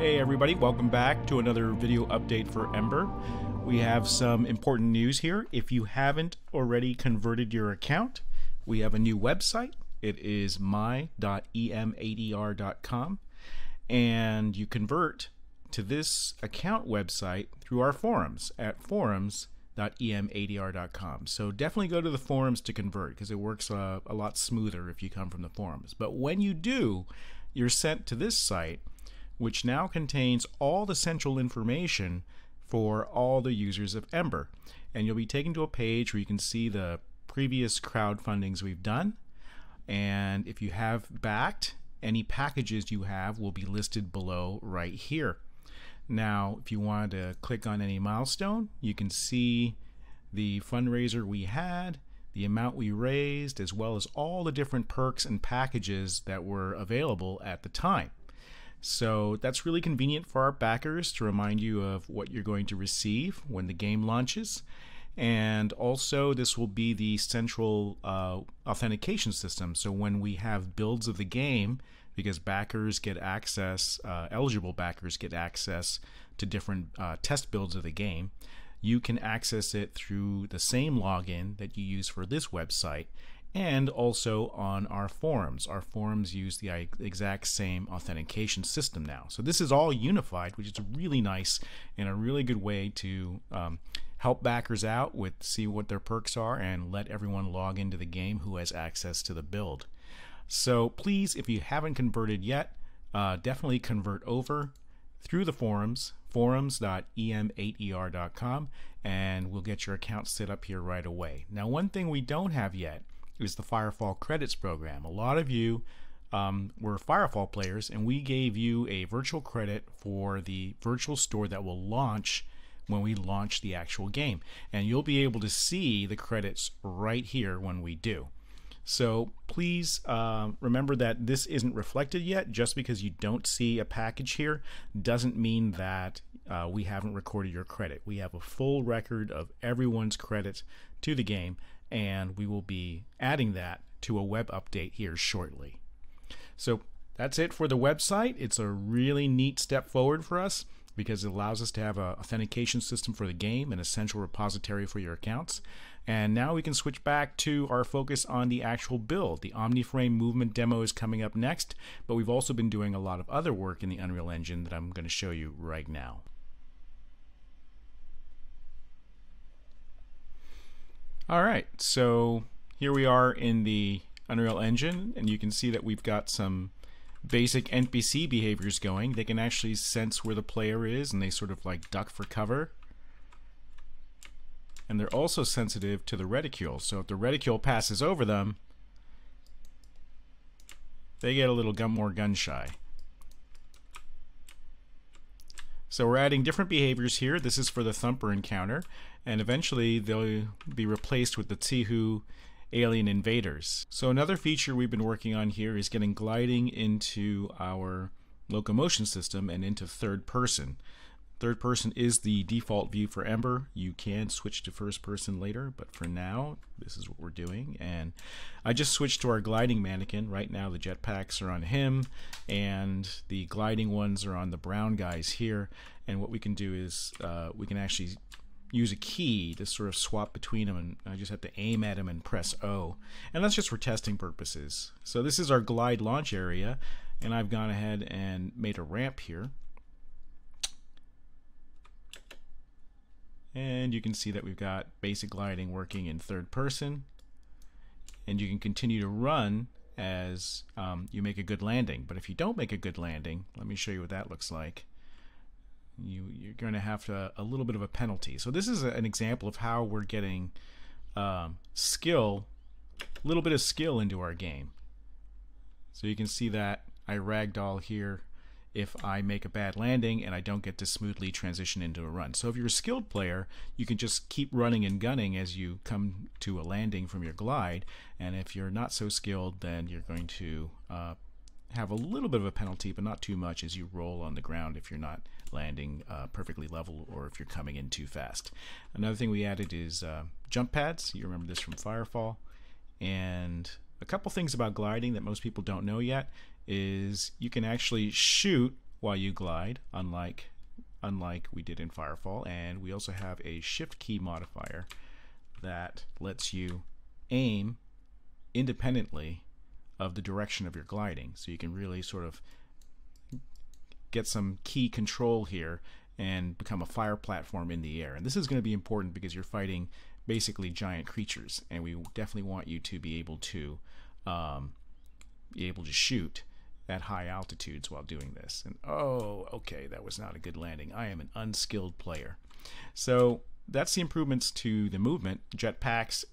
Hey everybody, welcome back to another video update for Ember. We have some important news here. If you haven't already converted your account, we have a new website. It is my.em8er.com, and you convert to this account website through our forums at forums.em8er.com. So definitely go to the forums to convert, because it works a lot smoother if you come from the forums. But when you do, you're sent to this site, which now contains all the central information for all the users of Ember. And you'll be taken to a page where you can see the previous crowdfundings we've done. And if you have backed, any packages you have will be listed below right here. Now, if you wanted to click on any milestone, you can see the fundraiser we had, the amount we raised, as well as all the different perks and packages that were available at the time. So that's really convenient for our backers to remind you of what you're going to receive when the game launches. And also, this will be the central authentication system. So when we have builds of the game, because backers get access, eligible backers get access to different test builds of the game, you can access it through the same login that you use for this website, and also on our forums. Our forums use the exact same authentication system now. So this is all unified, which is really nice and a really good way to help backers out with see what their perks are and let everyone log into the game who has access to the build. So please, if you haven't converted yet, definitely convert over through the forums, forums.em8er.com, and we'll get your account set up here right away. Now, one thing we don't have yet is the Firefall credits program. A lot of you were Firefall players, and we gave you a virtual credit for the virtual store that will launch when we launch the actual game. And you'll be able to see the credits right here when we do. So please remember that this isn't reflected yet. Just because you don't see a package here doesn't mean that we haven't recorded your credit. We have a full record of everyone's credit to the game, and we will be adding that to a web update here shortly. So that's it for the website. It's a really neat step forward for us because it allows us to have an authentication system for the game and a central repository for your accounts. And now we can switch back to our focus on the actual build. The OmniFrame movement demo is coming up next, but we've also been doing a lot of other work in the Unreal Engine that I'm going to show you right now. Alright, so here we are in the Unreal Engine, and you can see that we've got some basic NPC behaviors going. They can actually sense where the player is, and they sort of like duck for cover. And they're also sensitive to the reticule, so if the reticule passes over them, they get a little more gun shy. So we're adding different behaviors here. This is for the Thumper encounter, and eventually they'll be replaced with the Tihu alien invaders. So another feature we've been working on here is getting gliding into our locomotion system and into third person. Third person is the default view for Ember. You can switch to first person later, but for now, this is what we're doing. And I just switched to our gliding mannequin. Right now, the jetpacks are on him, and the gliding ones are on the brown guys here. And what we can do is we can actually use a key to sort of swap between them, and I just have to aim at them and press O. And that's just for testing purposes. So this is our glide launch area, and I've gone ahead and made a ramp here. And you can see that we've got basic gliding working in third person, and you can continue to run as you make a good landing. But if you don't make a good landing, let me show you what that looks like. You're going to have a little bit of a penalty. So this is an example of how we're getting skill, a little bit of skill into our game. So you can see that I ragdoll here if I make a bad landing and I don't get to smoothly transition into a run. So if you're a skilled player, you can just keep running and gunning as you come to a landing from your glide. And if you're not so skilled, then you're going to have a little bit of a penalty, but not too much, as you roll on the ground if you're not landing perfectly level or if you're coming in too fast. Another thing we added is jump pads. You remember this from Firefall. And a couple things about gliding that most people don't know yet is you can actually shoot while you glide, unlike we did in Firefall. And we also have a shift key modifier that lets you aim independently of the direction of your gliding, so you can really sort of get some key control here and become a fire platform in the air. And this is going to be important because you're fighting basically giant creatures, and we definitely want you to be able to shoot at high altitudes while doing this. And oh, okay, that was not a good landing. I am an unskilled player. So that's the improvements to the movement, jetpacks,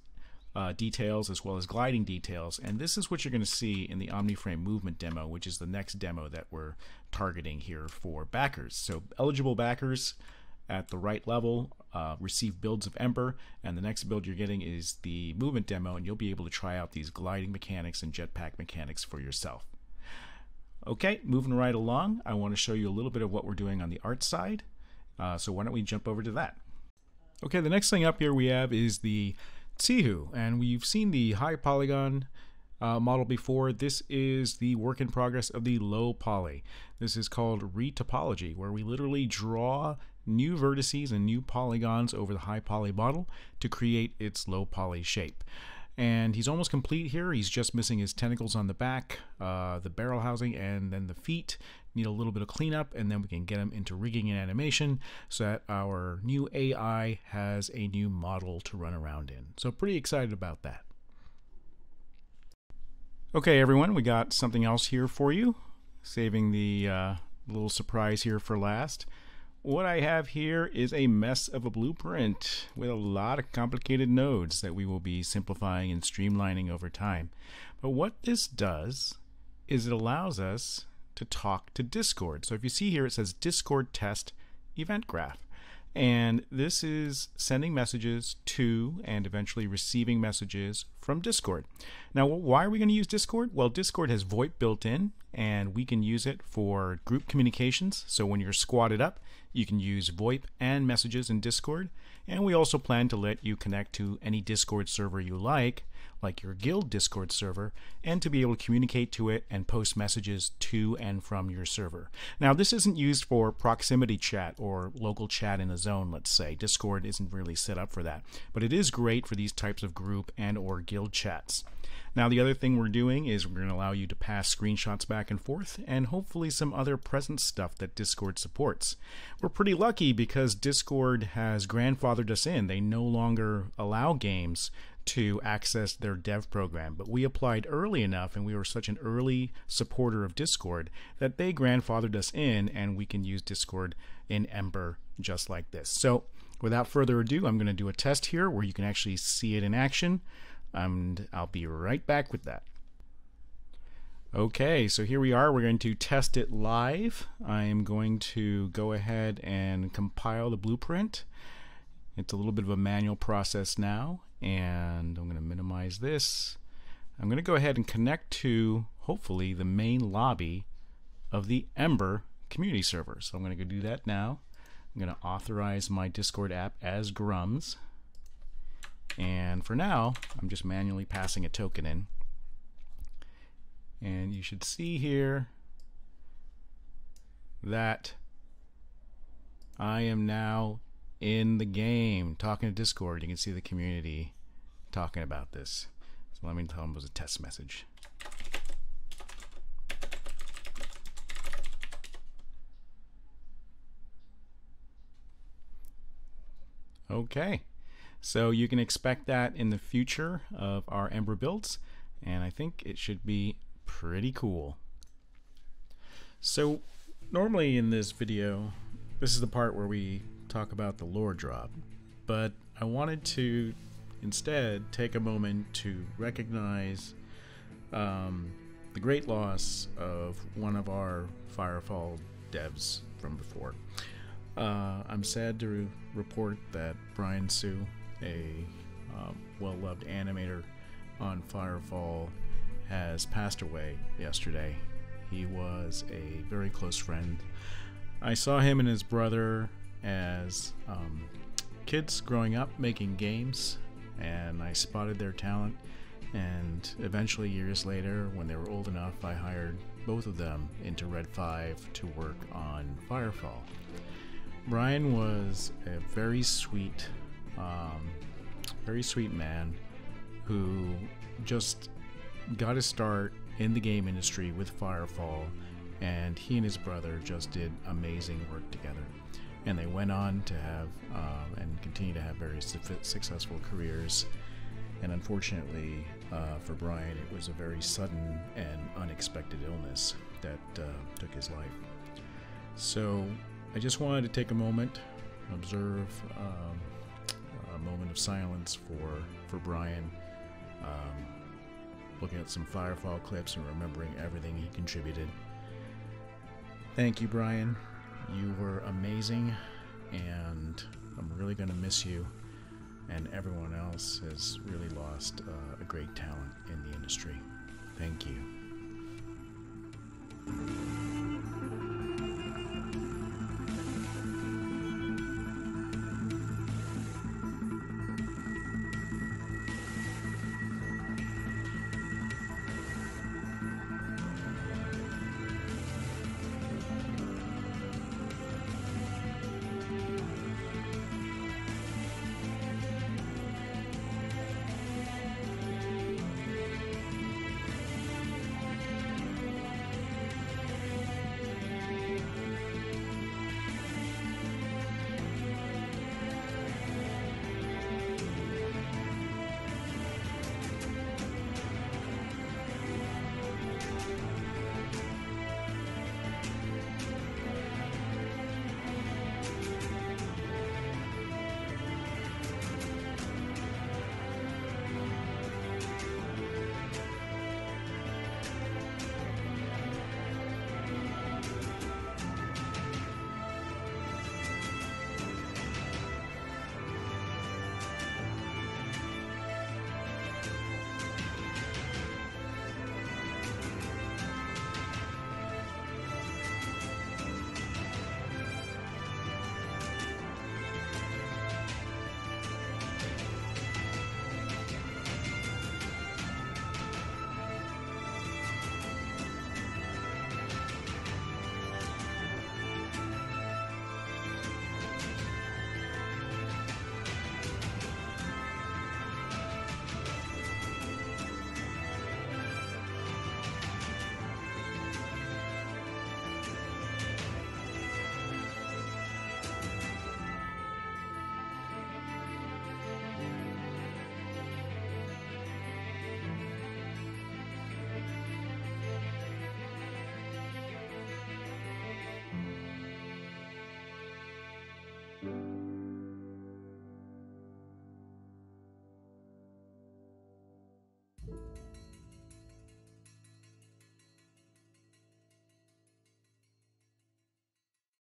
details, as well as gliding details. And this is what you're going to see in the OmniFrame movement demo, which is the next demo that we're targeting here for backers. So eligible backers at the right level receive builds of Ember, and the next build you're getting is the movement demo, and you'll be able to try out these gliding mechanics and jetpack mechanics for yourself. Okay, moving right along, I want to show you a little bit of what we're doing on the art side. So why don't we jump over to that? Okay, the next thing up here we have is the Tsihu, and we've seen the high polygon model before. This is the work in progress of the low poly. This is called retopology, where we literally draw new vertices and new polygons over the high poly model to create its low poly shape. And he's almost complete here. He's just missing his tentacles on the back, the barrel housing, and then the feet. Need a little bit of cleanup, and then we can get him into rigging and animation so that our new AI has a new model to run around in. So pretty excited about that. Okay, everyone, we got something else here for you. Saving the little surprise here for last. What I have here is a mess of a blueprint with a lot of complicated nodes that we will be simplifying and streamlining over time. But what this does is it allows us to talk to Discord. So if you see here, it says Discord test event graph. And this is sending messages to and eventually receiving messages from Discord. Now, why are we going to use Discord? Well, Discord has VoIP built in, and we can use it for group communications. So when you're squatted up, you can use VoIP and messages in Discord. And we also plan to let you connect to any Discord server you like your guild Discord server, and to be able to communicate to it and post messages to and from your server. Now, this isn't used for proximity chat or local chat in a zone, let's say. Discord isn't really set up for that, but it is great for these types of group and or guild chats. Now, the other thing we're doing is we're going to allow you to pass screenshots back and forth, and hopefully some other present stuff that Discord supports. We're pretty lucky because Discord has grandfathered us in. They no longer allow games to access their dev program, but we applied early enough, and we were such an early supporter of Discord that they grandfathered us in, and we can use Discord in Ember just like this. So without further ado, I'm going to do a test here where you can actually see it in action, and I'll be right back with that. Okay, so here we are. We're going to test it live. I am going to go ahead and compile the blueprint. It's a little bit of a manual process now, and I'm going to minimize this. I'm going to go ahead and connect to, hopefully, the main lobby of the Ember community server. So I'm going to go do that now. I'm going to authorize my Discord app as Grums. And for now, I'm just manually passing a token in. And you should see here that I am now in the game talking to Discord. You can see the community talking about this. So let me tell them it was a test message. Okay, so you can expect that in the future of our Ember builds, and I think it should be pretty cool. So normally in this video, this is the part where we talk about the lore drop, but I wanted to instead take a moment to recognize the great loss of one of our Firefall devs from before. I'm sad to report that Brian Sue, a well-loved animator on Firefall, has passed away yesterday. He was a very close friend. I saw him and his brother as kids growing up making games, and I spotted their talent, And eventually, years later, when they were old enough, I hired both of them into Red 5 to work on Firefall. Brian was a very sweet man who just got his start in the game industry with Firefall, and he and his brother just did amazing work together. And they went on to have and continue to have very successful careers. And unfortunately for Brian, it was a very sudden and unexpected illness that took his life. So I just wanted to take a moment, observe a moment of silence for Brian, looking at some Firefall clips and remembering everything he contributed. Thank you, Brian. You were amazing, and I'm really going to miss you. And everyone else has really lost a great talent in the industry. Thank you.